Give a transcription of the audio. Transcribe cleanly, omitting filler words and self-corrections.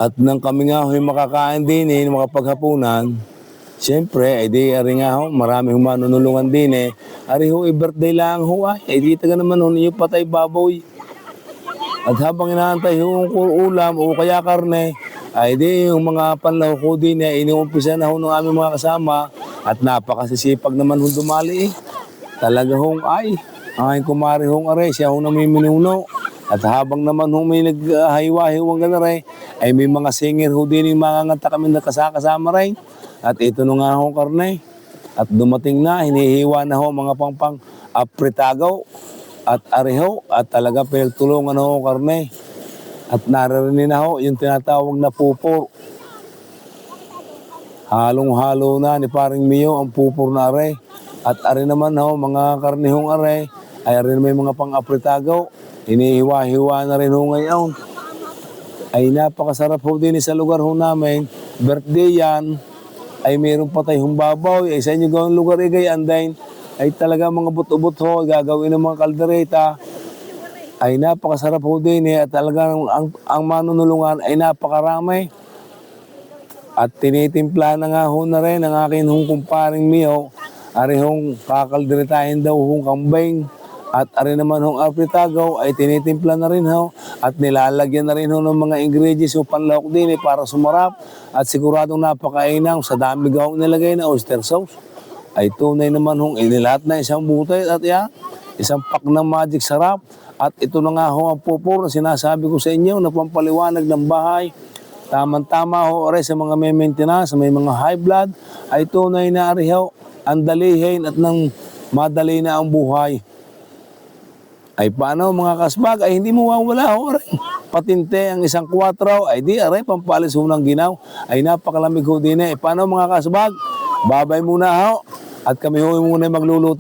At nang kami nga ho'y makakain din makapaghapunan, siyempre, di ari nga ho, marami hong manunulungan din Ari ho, birthday lang ho di taga naman ho, yung patay baboy. At habang inaantay ho ang ulam o kaya karne, ay di yung mga panlaho ko din inuumpisa na ho ng aming mga kasama at napakasisipag naman ho dumali Talaga hong ang aking kumari hong are, siya hong namiminuno. At habang naman hong may naghahiwa-hiwang ganare, ay may mga singer ho din yung mga nganta kami nakasama rin. At ito na nga hong karne. At dumating na, hinihiwa na ho mga pangpang apritagaw at areho. At talaga pinagtulungan ho ang karne. At naririnig na ho yung tinatawag na pupor. Halong-halo na ni paring Mio ang pupor na are. At are naman ho, mga karnehong are, ay are may mga pang-apritagaw. Hinihiwa-hiwa na rin ho ngayon. Ay napakasarap ho din sa lugar ho namin. Birthday yan, ay mayroong patay hong babaw. Ay sa inyo gawang lugar andain, ay talaga mga buto-but ho, gagawin ng mga kaldereta. Ay napakasarap ho din at talaga ang manunulungan ay napakarami. At tinitimpla na nga ho na rin ang akin hong kumparing Mio. Ari hong kakalderetahin daw hong kambing. At ari naman hong apritagaw ay tinitimpla na rin ho. At nilalagyan na rin ho ng mga ingredients o panlahok din para sumarap. At siguradong napakainang sa dami gawang nilagay na oyster sauce. Ay tunay naman hong inilahat na isang butay at isang pack ng magic sarap. At ito na nga ho ang pupor na sinasabi ko sa inyo na pampaliwanag ng bahay. Tama-tama ho sa mga may maintenance, may mga high blood, ay tunay na ariho, ang dalihin at nang madali na ang buhay. Ay paano mga kasbag, ay hindi mo mawala ho patinte ang isang 4, ay di pampalis ho ng ginaw, ay napakalamig ho din paano mga kasbag, babay muna ho, at kami ho muna magluluto.